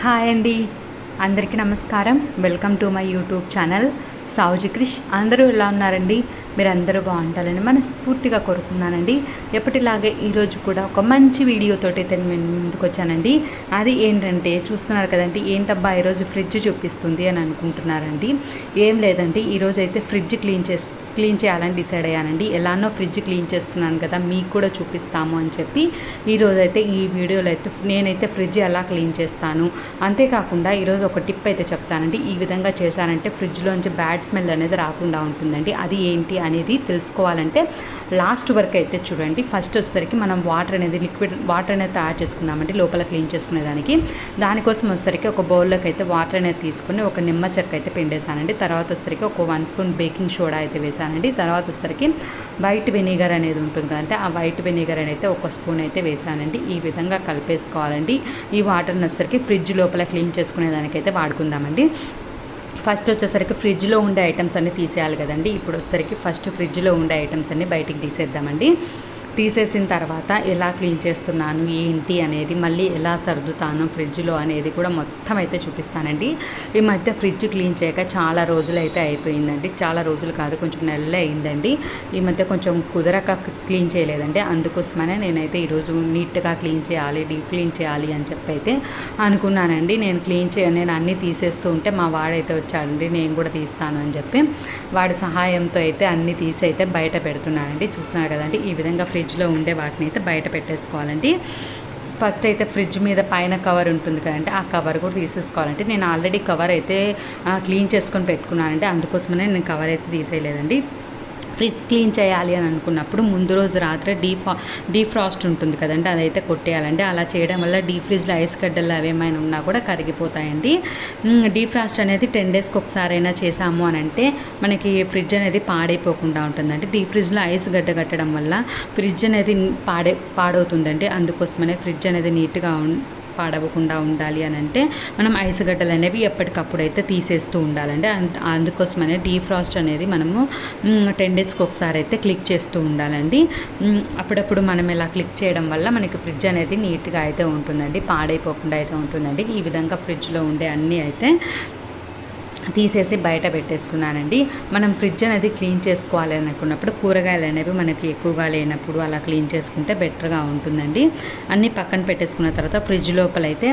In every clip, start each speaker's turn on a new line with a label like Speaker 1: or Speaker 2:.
Speaker 1: Hi అండి, అందరికీ నమస్కారం. Welcome to my YouTube channel Savuji Krish. అందరూ ఎలా ఉన్నారండి? మీరు అందరూ బాగుంటారని మనస్ఫూర్తిగా కోరుకున్నానండి. ఎప్పటిలాగే ఈరోజు కూడా ఒక మంచి వీడియోతోటి అయితే నేను ముందుకు వచ్చానండి. అది ఏంటంటే చూస్తున్నారు కదండి, ఏంటబ్బా ఈరోజు ఫ్రిడ్జ్ చూపిస్తుంది అని అనుకుంటున్నారండి. ఏం లేదండి, ఈరోజు అయితే ఫ్రిడ్జ్ క్లీన్ చేయాలని డిసైడ్ అయ్యానండి. ఎలానో ఫ్రిడ్జ్ క్లీన్ చేస్తున్నాను కదా, మీకు కూడా చూపిస్తాము అని చెప్పి ఈరోజైతే ఈ వీడియోలో అయితే నేనైతే ఫ్రిడ్జ్ ఎలా క్లీన్ చేస్తాను, అంతేకాకుండా ఈరోజు ఒక టిప్ అయితే చెప్తానండి. ఈ విధంగా చేశానంటే ఫ్రిడ్జ్లోంచి బ్యాడ్ స్మెల్ అనేది రాకుండా ఉంటుందండి. అది ఏంటి అనేది తెలుసుకోవాలంటే లాస్ట్ వరకు అయితే చూడండి. ఫస్ట్ వచ్చేసరికి మనం లిక్విడ్ వాటర్ అనేది తయారు చేసుకున్నామండి లోపల క్లీన్ చేసుకునేదానికి. దానికోసం వచ్చేసరికి ఒక బౌల్లోకి అయితే వాటర్ అనేది తీసుకుని ఒక నిమ్మ చెక్క అయితే పిండేసానండి. తర్వాత వచ్చేసరికి ఒక 1 స్పూన్ బేకింగ్ సోడా అయితే వేసానండి. తర్వాత వచ్చేసరికి వైట్ వెనిగర్ అనేది ఉంటుంది కదంటే ఆ వైట్ వెనిగర్ అనేది ఒక స్పూన్ అయితే వేసానండి. ఈ విధంగా కలిపేసుకోవాలండి. ఈ వాటర్ని వచ్చేసరికి ఫ్రిడ్జ్ లోపల క్లీన్ చేసుకునేదానికైతే వాడుకుందామండి. ఫస్ట్ వచ్చేసరికి ఫ్రిడ్జ్లో ఉండే ఐటమ్స్ అన్నీ తీసేయాలి కదండి. ఇప్పుడు వచ్చేసరికి ఫస్ట్ ఫ్రిడ్జ్లో ఉండే ఐటమ్స్ అన్నీ బయటికి తీసేద్దామండి. తీసేసిన తర్వాత ఎలా క్లీన్ చేస్తున్నాను ఏంటి అనేది, మళ్ళీ ఎలా సర్దుతాను ఫ్రిడ్జ్లో అనేది కూడా మొత్తం అయితే చూపిస్తానండి. ఈ మధ్య ఫ్రిడ్జ్ క్లీన్ చేయక చాలా రోజులు అయితే అయిపోయిందండి. చాలా రోజులు కాదు, కొంచెం నెలలే అయిందండి. ఈ మధ్య కొంచెం కుదరక క్లీన్ చేయలేదండి. అందుకోసమనే నేనైతే ఈరోజు నీట్గా క్లీన్ చేయాలి, డీప్ క్లీన్ చేయాలి అని చెప్పి అయితే అనుకున్నానండి. నేను అన్నీ తీసేస్తూ ఉంటే మా వాడైతే వచ్చాడండి, నేను కూడా తీస్తాను అని చెప్పి వాడి సహాయంతో అయితే అన్నీ తీసి అయితే బయట పెడుతున్నానండి. చూస్తున్నారు కదండి, ఈ విధంగా ఫ్రిడ్జ్లో ఉండే వాటిని అయితే బయట పెట్టేసుకోవాలండి. ఫస్ట్ అయితే ఫ్రిడ్జ్ మీద పైన కవర్ ఉంటుంది కదంటే ఆ కవర్ కూడా తీసేసుకోవాలంటే నేను ఆల్రెడీ కవర్ అయితే క్లీన్ చేసుకొని పెట్టుకున్నానండి. అందుకోసమనే నేను కవర్ అయితే తీసేయలేదండి. ఫ్రిడ్జ్ క్లీన్ చేయాలి అని అనుకున్నప్పుడు ముందు రోజు రాత్రి డీఫ్రాస్ట్ ఉంటుంది కదండి, అదైతే కొట్టేయాలండి. అలా చేయడం వల్ల డీప్ ఫ్రిడ్జ్లో ఐస్ గడ్డలు అవేమైనా ఉన్నా కూడా కరిగిపోతాయండి. డీఫ్రాస్ట్ అనేది 10 డేస్కి ఒకసారైనా చేసాము అని అంటే మనకి ఫ్రిడ్జ్ అనేది పాడైపోకుండా ఉంటుందండి. డీప్ ఫ్రిడ్జ్లో ఐస్ గడ్డ కట్టడం వల్ల ఫ్రిడ్జ్ అనేది పాడవుతుందండి. అందుకోసమనే ఫ్రిడ్జ్ అనేది నీట్గా పాడవకుండా ఉండాలి అని అంటే మనం ఐస్ గడ్డలు అనేవి ఎప్పటికప్పుడు అయితే తీసేస్తూ ఉండాలండి. అందుకోసమనే డీఫ్రాస్ట్ అనేది మనము 10 డేస్కి ఒకసారి అయితే క్లిక్ చేస్తూ ఉండాలండి. అప్పుడప్పుడు మనం ఇలా క్లిక్ చేయడం వల్ల మనకి ఫ్రిడ్జ్ అనేది నీట్గా అయితే ఉంటుందండి, పాడైపోకుండా అయితే ఉంటుందండి. ఈ విధంగా ఫ్రిడ్జ్లో ఉండే అన్నీ అయితే తీసేసి బయట పెట్టేసుకున్నానండి. మనం ఫ్రిడ్జ్ అనేది క్లీన్ చేసుకోవాలి అనుకున్నప్పుడు కూరగాయలు అనేవి మనకి ఎక్కువగా లేనప్పుడు అలా క్లీన్ చేసుకుంటే బెటర్గా ఉంటుందండి. అన్నీ పక్కన పెట్టేసుకున్న తర్వాత ఫ్రిడ్జ్ లోపల అయితే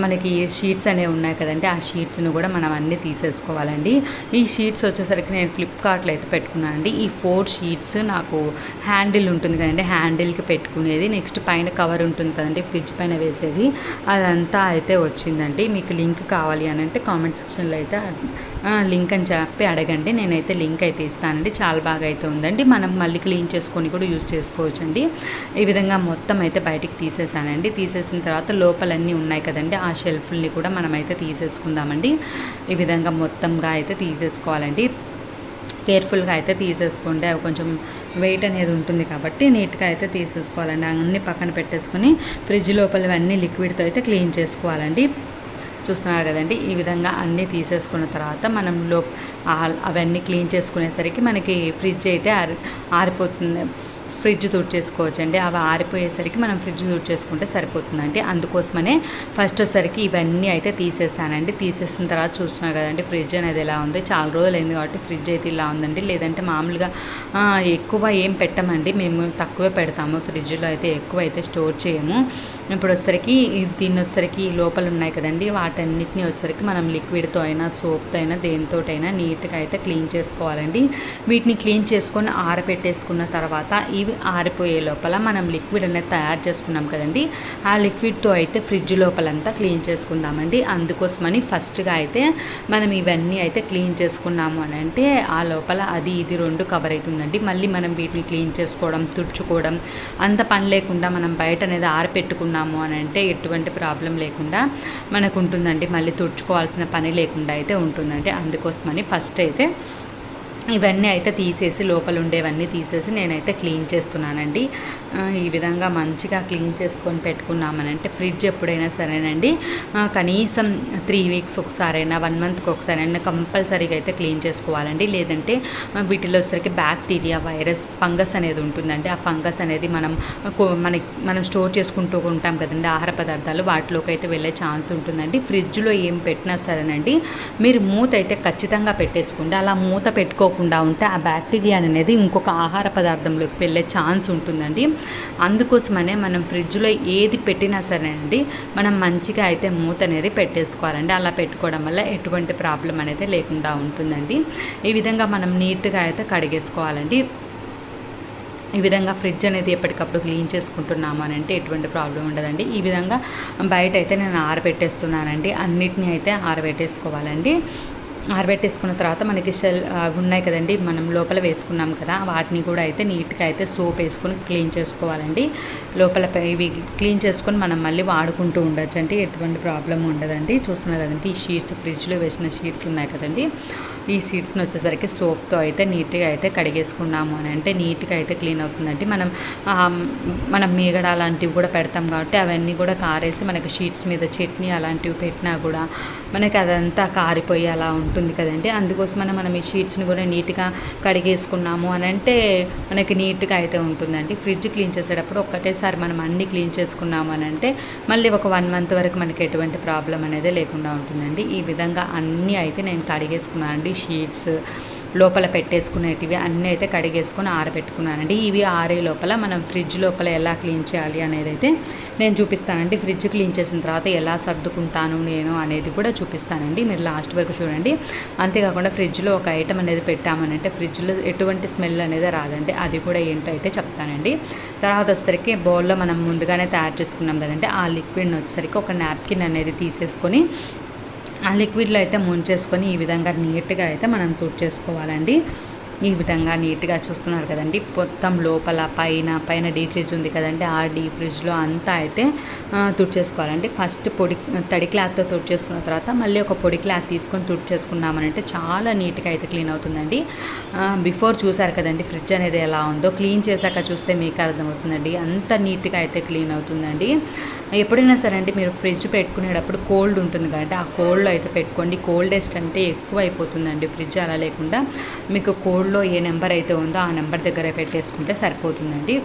Speaker 1: మనకి షీట్స్ అనేవి ఉన్నాయి కదండి, ఆ షీట్స్ను కూడా మనం అన్నీ తీసేసుకోవాలండి. ఈ షీట్స్ వచ్చేసరికి నేను ఫ్లిప్కార్ట్లో అయితే పెట్టుకున్నానండి. ఈ 4 షీట్స్ నాకు హ్యాండిల్ ఉంటుంది కదండి, హ్యాండిల్కి పెట్టుకునేది, నెక్స్ట్ పైన కవర్ ఉంటుంది కదండి ఫ్రిడ్జ్ పైన వేసేది, అదంతా అయితే వచ్చిందండి. మీకు లింక్ కావాలి అని అంటే కామెంట్ సెక్షన్లో అయితే లింక్ అని చెప్పి అడగండి, నేనైతే లింక్ అయితే ఇస్తానండి. చాలా బాగా అయితే ఉందండి. మనం మళ్ళీ క్లీన్ చేసుకొని కూడా యూస్ చేసుకోవచ్చండి. ఈ విధంగా మొత్తం అయితే బయటికి తీసేసానండి. తీసేసిన తర్వాత లోపలన్నీ ఉన్నాయి కదండి, ఆ షెల్ఫ్ని కూడా మనమైతే తీసేసుకుందామండి. ఈ విధంగా మొత్తంగా అయితే తీసేసుకోవాలండి. కేర్ఫుల్గా అయితే తీసేసుకోండి, అవి కొంచెం వెయిట్ అనేది ఉంటుంది కాబట్టి నీట్గా అయితే తీసేసుకోవాలండి. అన్నీ పక్కన పెట్టేసుకొని ఫ్రిడ్జ్ లోపలవన్నీ లిక్విడ్తో అయితే క్లీన్ చేసుకోవాలండి. చూస్తున్నారు కదండి, ఈ విధంగా అన్నీ తీసేసుకున్న తర్వాత మనం అవన్నీ క్లీన్ చేసుకునేసరికి మనకి ఫ్రిడ్జ్ అయితే ఆరిపోతుంది. ఫ్రిడ్జ్ తుడిచేసుకోవచ్చండి. అవి ఆరిపోయేసరికి మనం ఫ్రిడ్జ్ తుడిచేసుకుంటే సరిపోతుందండి. అందుకోసమనే ఫస్ట్ వచ్చేసరికి ఇవన్నీ అయితే తీసేసానండి. తీసేసిన తర్వాత చూస్తున్నారు కదండి ఫ్రిడ్జ్ అనేది ఎలా ఉంది. చాలా రోజులు అయింది కాబట్టి ఫ్రిడ్జ్ అయితే ఇలా ఉందండి. లేదంటే మామూలుగా ఎక్కువ ఏం పెట్టమండి, మేము తక్కువే పెడతాము. ఫ్రిడ్జ్లో అయితే ఎక్కువ అయితే స్టోర్ చేయము. ఇప్పుడు వచ్చేసరికి దీన్ని వచ్చేసరికి లోపల ఉన్నాయి కదండి, వాటన్నిటిని వచ్చేసరికి మనం లిక్విడ్తో అయినా సోప్తో అయినా దేనితోటైనా నీట్గా అయితే క్లీన్ చేసుకోవాలండి. వీటిని క్లీన్ చేసుకొని ఆరబెట్టేసుకున్న తర్వాత ఇవి ఆరిపోయే లోపల మనం లిక్విడ్ అనేది తయారు చేసుకున్నాం కదండి, ఆ లిక్విడ్తో అయితే ఫ్రిడ్జ్ లోపలంతా క్లీన్ చేసుకుందామండి. అందుకోసమని ఫస్ట్గా అయితే మనం ఇవన్నీ అయితే క్లీన్ చేసుకున్నాము అని అంటే ఆ లోపల అది ఇది 2 కవర్ అవుతుందండి. మళ్ళీ మనం వీటిని క్లీన్ చేసుకోవడం, తుడుచుకోవడం అంత పని లేకుండా మనం బయట అనేది ఆరిపెట్టుకున్నాము అని అంటే ఎటువంటి ప్రాబ్లం లేకుండా మనకు ఉంటుందండి. మళ్ళీ తుడుచుకోవాల్సిన పని లేకుండా అయితే ఉంటుందండి. అందుకోసమని ఫస్ట్ అయితే ఇవన్నీ అయితే తీసేసి లోపల ఉండేవన్నీ తీసేసి నేనైతే క్లీన్ చేస్తున్నానండి. ఈ విధంగా మంచిగా క్లీన్ చేసుకొని పెట్టుకున్నామనంటే ఫ్రిడ్జ్ ఎప్పుడైనా సరేనండి కనీసం 3 వీక్స్ ఒకసారైనా 1 మంత్కి ఒకసారైనా కంపల్సరీగా అయితే క్లీన్ చేసుకోవాలండి. లేదంటే వీటిలో వచ్చేసరికి బ్యాక్టీరియా, వైరస్, ఫంగస్ అనేది ఉంటుందండి. ఆ ఫంగస్ అనేది మనం స్టోర్ చేసుకుంటూ ఉంటాం కదండి ఆహార పదార్థాలు, వాటిలోకి అయితే వెళ్ళే ఛాన్స్ ఉంటుందండి. ఫ్రిడ్జ్లో ఏం పెట్టినా సరేనండి మీరు మూత అయితే ఖచ్చితంగా పెట్టేసుకోండి. అలా మూత పెట్టుకోకుండా ఉంటే ఆ బ్యాక్టీరియా అనేది ఇంకొక ఆహార పదార్థంలోకి వెళ్ళే ఛాన్స్ ఉంటుందండి. అందుకోసమనే మనం ఫ్రిడ్జ్లో ఏది పెట్టినా సరేనండి మనం మంచిగా అయితే మూత అనేది పెట్టేసుకోవాలండి. అలా పెట్టుకోవడం వల్ల ఎటువంటి ప్రాబ్లం అనేది లేకుండా ఉంటుందండి. ఈ విధంగా మనం నీట్గా అయితే కడిగేసుకోవాలండి. ఈ విధంగా ఫ్రిడ్జ్ అనేది ఎప్పటికప్పుడు క్లీన్ చేసుకుంటున్నాము అని అంటే ఎటువంటి ప్రాబ్లం ఉండదండి. ఈ విధంగా బయట అయితే నేను ఆరబెట్టేస్తున్నానండి. అన్నిటినీ అయితే ఆరబెట్టేసుకోవాలండి. ఆరబెట్టేసుకున్న తర్వాత మనకి ఉన్నాయి కదండి, మనం లోపల వేసుకున్నాం కదా, వాటిని కూడా అయితే నీట్గా అయితే సోప్ వేసుకొని క్లీన్ చేసుకోవాలండి. లోపల ఇవి క్లీన్ చేసుకొని మనం మళ్ళీ వాడుకుంటూ ఉండొచ్చు అండి, ఎటువంటి ప్రాబ్లం ఉండదండి. చూస్తున్నారు కదండి ఈ షీట్స్, ఫ్రిడ్జ్లో వేసిన షీట్స్ ఉన్నాయి కదండి, ఈ షీట్స్ని వచ్చేసరికి సోప్తో అయితే నీట్గా అయితే కడిగేసుకున్నాము అని అంటే నీట్గా అయితే క్లీన్ అవుతుందండి. మనం మీగడ అలాంటివి కూడా పెడతాం కాబట్టి అవన్నీ కూడా కారేసి మనకి షీట్స్ మీద చట్నీ అలాంటివి పెట్టినా కూడా మనకి అదంతా కారిపోయి అలా ఉంటుంది కదండి. అందుకోసమనే మనం ఈ షీట్స్ని కూడా నీట్గా కడిగేసుకున్నాము అని అంటే మనకి నీట్గా అయితే ఉంటుందండి. ఫ్రిడ్జ్ క్లీన్ చేసేటప్పుడు ఒక్కటేసారి మనం అన్నీ క్లీన్ చేసుకున్నాము అని అంటే మళ్ళీ ఒక 1 మంత్ వరకు మనకి ఎటువంటి ప్రాబ్లం అనేది లేకుండా ఉంటుందండి. ఈ విధంగా అన్నీ అయితే నేను కడిగేసుకున్నాను అండి. షీట్స్ లోపల పెట్టేసుకునేటివి అన్నీ అయితే కడిగేసుకొని ఆరబెట్టుకున్నానండి. ఇవి ఆరే లోపల మనం ఫ్రిడ్జ్ లోపల ఎలా క్లీన్ చేయాలి అనేది అయితే నేను చూపిస్తానండి. ఫ్రిడ్జ్ క్లీన్ చేసిన తర్వాత ఎలా సర్దుకుంటాను నేను అనేది కూడా చూపిస్తానండి. మీరు లాస్ట్ వరకు చూడండి. అంతేకాకుండా ఫ్రిడ్జ్లో ఒక ఐటమ్ అనేది పెట్టామనంటే ఫ్రిడ్జ్లో ఎటువంటి స్మెల్ అనేది రాదండి. అది కూడా ఏంటో అయితే చెప్తానండి. తర్వాత వచ్చేసరికి బౌల్లో మనం ముందుగానే తయారు చేసుకున్నాం కదండి, ఆ లిక్విడ్ని వచ్చేసరికి ఒక నాప్కిన్ అనేది తీసేసుకొని ఆ లిక్విడ్లో అయితే ముంచేసుకొని ఈ విధంగా నీట్గా అయితే మనం తుడిచేసుకోవాలండి. ఈ విధంగా నీట్గా చూస్తున్నారు కదండి, మొత్తం లోపల పైన డీప్ ఫ్రిడ్జ్ ఉంది కదండి, ఆ డీప్ ఫ్రిడ్జ్లో అంతా అయితే తుడిచేసుకోవాలండి. ఫస్ట్ తడి క్లాత్తో తుడిచేసుకున్న తర్వాత మళ్ళీ ఒక పొడి క్లాత్ తీసుకొని తుడిచేసుకున్నామనంటే చాలా నీట్గా అయితే క్లీన్ అవుతుందండి. బిఫోర్ చూసారు కదండి ఫ్రిడ్జ్ అనేది ఎలా ఉందో, క్లీన్ చేశాక చూస్తే మీకు అర్థమవుతుందండి అంత నీట్గా అయితే క్లీన్ అవుతుందండి. ఎప్పుడైనా సరే అండి మీరు ఫ్రిడ్జ్ పెట్టుకునేటప్పుడు కోల్డ్ ఉంటుంది కాబట్టి ఆ కోల్డ్లో అయితే పెట్టుకోండి. కోల్డెస్ట్ అంటే ఎక్కువ అయిపోతుందండి ఫ్రిడ్జ్. అలా లేకుండా మీకు కోల్డ్లో ఏ నెంబర్ అయితే ఉందో ఆ నెంబర్ దగ్గర పెట్టేసుకుంటే సరిపోతుందండి.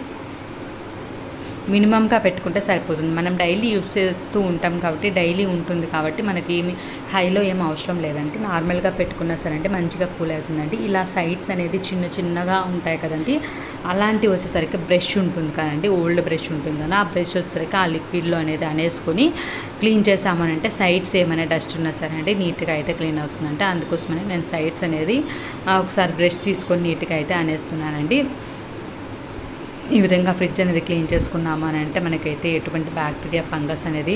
Speaker 1: మినిమంగా పెట్టుకుంటే సరిపోతుంది. మనం డైలీ యూజ్ చేస్తూ ఉంటాం కాబట్టి డైలీ ఉంటుంది కాబట్టి మనకి ఏమి హైలో ఏం అవసరం లేదండి. నార్మల్గా పెట్టుకున్నా సరే అంటే మంచిగా కూల్ అవుతుందండి. ఇలా సైడ్స్ అనేది చిన్నగా ఉంటాయి కదండి, అలాంటివి వచ్చేసరికి బ్రష్ ఉంటుంది కదండి, ఓల్డ్ బ్రష్ ఉంటుంది కదా, ఆ బ్రష్ వచ్చేసరికి ఆ లిక్విడ్లో అనేది అనేసుకొని క్లీన్ చేసామనంటే సైడ్స్ ఏమైనా డస్ట్ ఉన్నా సరే అండి నీట్గా అయితే క్లీన్ అవుతుందంటే అందుకోసమని నేను సైడ్స్ అనేది ఒకసారి బ్రష్ తీసుకొని నీట్గా అయితే అనేస్తున్నానండి. ఈ విధంగా ఫ్రిడ్జ్ అనేది క్లీన్ చేసుకున్నాము అని అంటే మనకైతే ఎటువంటి బ్యాక్టీరియా, ఫంగస్ అనేది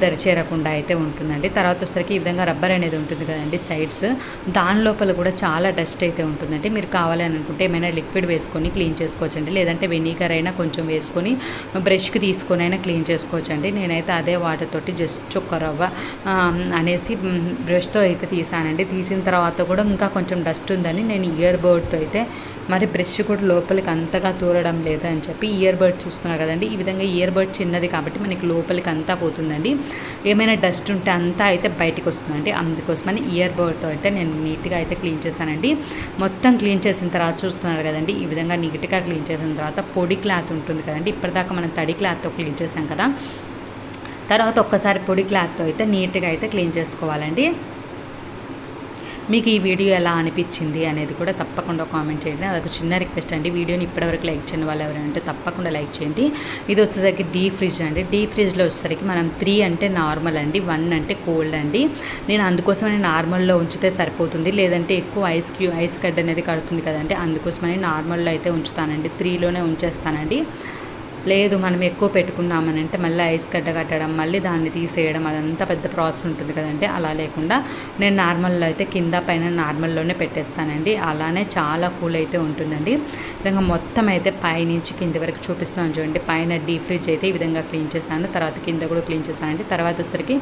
Speaker 1: దరిచేరకుండా అయితే ఉంటుందండి. తర్వాత వచ్చేసరికి ఈ విధంగా రబ్బర్ అనేది ఉంటుంది కదండి సైడ్స్, దాని లోపల కూడా చాలా డస్ట్ అయితే ఉంటుందండి. మీరు కావాలి అని అనుకుంటే ఏమైనా లిక్విడ్ వేసుకొని క్లీన్ చేసుకోవచ్చండి, లేదంటే వెనిగర్ అయినా కొంచెం వేసుకొని బ్రష్కి తీసుకొని అయినా క్లీన్ చేసుకోవచ్చండి. నేనైతే అదే వాటర్ తోటి జస్ట్ ఒక రవ్వ అనేసి బ్రష్తో అయితే తీసానండి. తీసిన తర్వాత కూడా ఇంకా కొంచెం డస్ట్ ఉందని నేను ఇయర్ బడ్తో అయితే మరి బ్రష్ కూడా లోపలికి అంతగా తూరడం లేదు అని చెప్పి ఇయర్ బడ్ చూస్తున్నారు కదండి, ఈ విధంగా ఇయర్ బడ్ చిన్నది కాబట్టి మనకి లోపలికి అంతా పోతుందండి. ఏమైనా డస్ట్ ఉంటే అంతా అయితే బయటకు వస్తుందండి. అందుకోసమని ఇయర్ బడ్తో అయితే నేను నీట్గా అయితే క్లీన్ చేశానండి. మొత్తం క్లీన్ చేసిన తర్వాత చూస్తున్నారు కదండి, ఈ విధంగా నీట్గా క్లీన్ చేసిన తర్వాత పొడి క్లాత్ ఉంటుంది కదండి, ఇప్పటిదాకా మనం తడి క్లాత్తో క్లీన్ చేసాం కదా, తర్వాత ఒక్కసారి పొడి క్లాత్తో అయితే నీట్గా అయితే క్లీన్ చేసుకోవాలండి. మీకు ఈ వీడియో ఎలా అనిపించింది అనేది కూడా తప్పకుండా కామెంట్ చేయండి. అదొక చిన్న రిక్వెస్ట్ అండి. వీడియోని ఇప్పటివరకు లైక్ చేయని వాళ్ళు ఎవరంటే తప్పకుండా లైక్ చేయండి. ఇది వచ్చేసరికి డీప్ ఫ్రిడ్జ్ అండి. డీప్ ఫ్రిడ్జ్లో వచ్చేసరికి మనం 3 అంటే నార్మల్ అండి, 1 అంటే కోల్డ్ అండి. నేను అందుకోసమని నార్మల్లో ఉంచితే సరిపోతుంది, లేదంటే ఎక్కువ ఐస్ గడ్డ అనేది కడుతుంది కదండి, అందుకోసమని నార్మల్లో అయితే ఉంచుతానండి. 3లోనే ఉంచేస్తానండి. లేదు మనం ఎక్కువ పెట్టుకున్నామని అంటే మళ్ళీ ఐస్ గడ్డ కట్టడం, మళ్ళీ దాన్ని తీసేయడం, అదంతా పెద్ద ప్రాసెస్ ఉంటుంది కదండి. అలా లేకుండా నేను నార్మల్లో అయితే కింద పైన నార్మల్లోనే పెట్టేస్తానండి. అలానే చాలా కూల్ అయితే ఉంటుందండి. ఈ విధంగా మొత్తం అయితే పైనుంచి కింది వరకు చూపిస్తాను చూడండి. పైన డీప్ ఫ్రిడ్జ్ అయితే ఈ విధంగా క్లీన్ చేశాను, తర్వాత కింద కూడా క్లీన్ చేశానండి. తర్వాత వచ్చరికి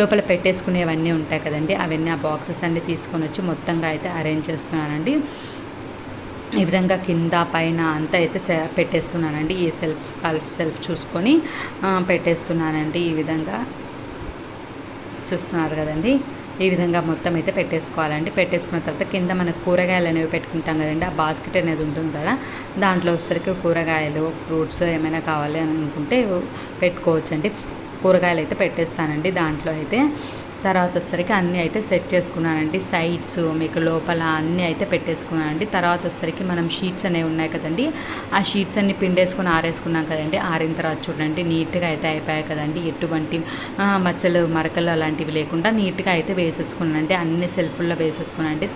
Speaker 1: లోపల పెట్టేసుకునేవన్నీ ఉంటాయి కదండి, అవన్నీ ఆ బాక్సెస్ అన్నీ తీసుకొని వచ్చి మొత్తంగా అయితే అరేంజ్ చేస్తున్నానండి. ఈ విధంగా కింద పైన అంతా అయితే పెట్టేస్తున్నానండి. ఈ సెల్ఫ్ చూసుకొని పెట్టేస్తున్నానండి. ఈ విధంగా చూస్తున్నారు కదండి. ఈ విధంగా మొత్తం అయితే పెట్టేసుకోవాలండి. పెట్టేసుకున్న తర్వాత కింద మనకు కూరగాయలు అనేవి పెట్టుకుంటాం కదండి. ఆ బాస్కెట్ అనేది ఉంటుంది కదా, దాంట్లో వచ్చేసరికి కూరగాయలు, ఫ్రూట్స్ ఏమైనా కావాలి అని అనుకుంటే పెట్టుకోవచ్చండి. కూరగాయలు అయితే పెట్టేస్తానండి దాంట్లో అయితే. తర్వాత వచ్చేసరికి అన్నీ అయితే సెట్ చేసుకున్నానండి. సైడ్స్ మీకు లోపల అన్నీ అయితే పెట్టేసుకున్నానండి. తర్వాత వచ్చేసరికి మనం షీట్స్ అనేవి ఉన్నాయి కదండి, ఆ షీట్స్ అన్ని పిండేసుకొని ఆరేసుకున్నాం కదండి. ఆరిన తర్వాత చూడండి నీట్గా అయితే అయిపోయాయి కదండి. ఎటువంటి మచ్చలు మరకలు అలాంటివి లేకుండా నీట్గా అయితే వేసేసుకున్నానండి. అన్ని సెల్ఫ్ల్లో వేసేసుకున్నానండి.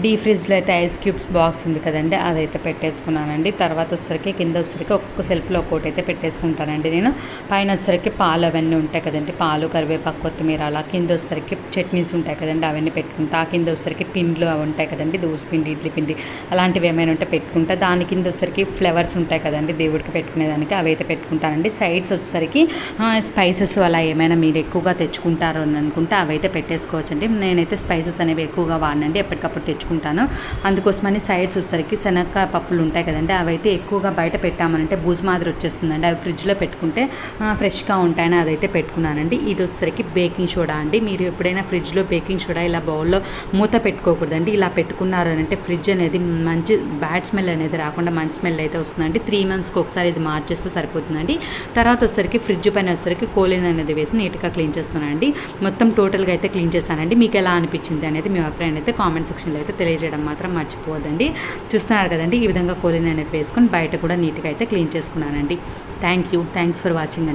Speaker 1: డీప్ ఫ్రిడ్జ్లో అయితే ఐస్ క్యూబ్స్ బాక్స్ ఉంది కదండి, అదైతే పెట్టేసుకున్నానండి. తర్వాత వచ్చేసరికి కింద వచ్చేసరికి ఒక్కొక్క సెల్ఫ్లో ఒక్కొక్కటి అయితే పెట్టేసుకుంటానండి నేను. పైన వచ్చేసరికి పాలు అవన్నీ ఉంటాయి కదండి, పాలు, కరివేపాకు, కొత్తిమీర, అలా కింద వచ్చేసరికి చట్నీస్ ఉంటాయి కదండి, అవన్నీ పెట్టుకుంటా. ఆ కింద వచ్చేసరికి పిండ్లు అవి ఉంటాయి కదండి, దోశ పిండి, ఇడ్లీ పిండి అలాంటివి ఏమైనా ఉంటే పెట్టుకుంటా. దాని కింద వచ్చేసరికి ఫ్లవర్స్ ఉంటాయి కదండి దేవుడికి పెట్టుకునేదానికి, అవి అయితే పెట్టుకుంటానండి. సైడ్స్ వచ్చేసరికి స్పైసెస్ అలా ఏమైనా మీరు ఎక్కువగా తెచ్చుకుంటారు అని అనుకుంటే అవి అయితే పెట్టేసుకోవచ్చండి. నేనైతే స్పైసెస్ అనేవి ఎక్కువగా వాడినండి, ఎప్పటికప్పుడు తెచ్చుకుంటాను. అందుకోసమని సైడ్స్ వచ్చేసరికి శనగకాయ పప్పులు ఉంటాయి కదండి, అవి అయితే ఎక్కువగా బయట పెట్టామనంటే బూజు మాదిరి వచ్చేస్తుందండి. అవి ఫ్రిడ్జ్లో పెట్టుకుంటే ఫ్రెష్గా ఉంటాయని అదైతే పెట్టుకున్నానండి. ఇది వచ్చేసరికి బేకింగ్ సోడా అండి. మీరు ఎప్పుడైనా ఫ్రిడ్జ్లో బేకింగ్ సోడా ఇలా బౌల్లో మూత పెట్టుకోకూడదండి. ఇలా పెట్టుకున్నారు అంటే ఫ్రిడ్జ్ అనేది మంచి బ్యాడ్ స్మెల్ అనేది రాకుండా మంచి స్మెల్ అయితే వస్తుందండి. 3 monthsకి ఒకసారి ఇది మార్చేస్తే సరిపోతుందండి. తర్వాత వచ్చేసరికి ఫ్రిడ్జ్ పైన వచ్చేసరికి కోలిన్ అనేది వేసి నీట్గా క్లీన్ చేస్తున్నానండి. మొత్తం టోటల్గా అయితే క్లీన్ చేశానండి. మీకు ఎలా అనిపించింది అనేది మీ అభిప్రాయం అయితే కామెంట్ సెక్షన్లో అయితే తెలియజేయడం మాత్రం మర్చిపోవద్దండి. చూస్తున్నారు కదండి, ఈ విధంగా కోలిన్ అనేది వేసుకొని బయట కూడా నీట్గా అయితే క్లీన్ చేసుకున్నానండి. థ్యాంక్స్ ఫర్ వాచింగ్ అండి.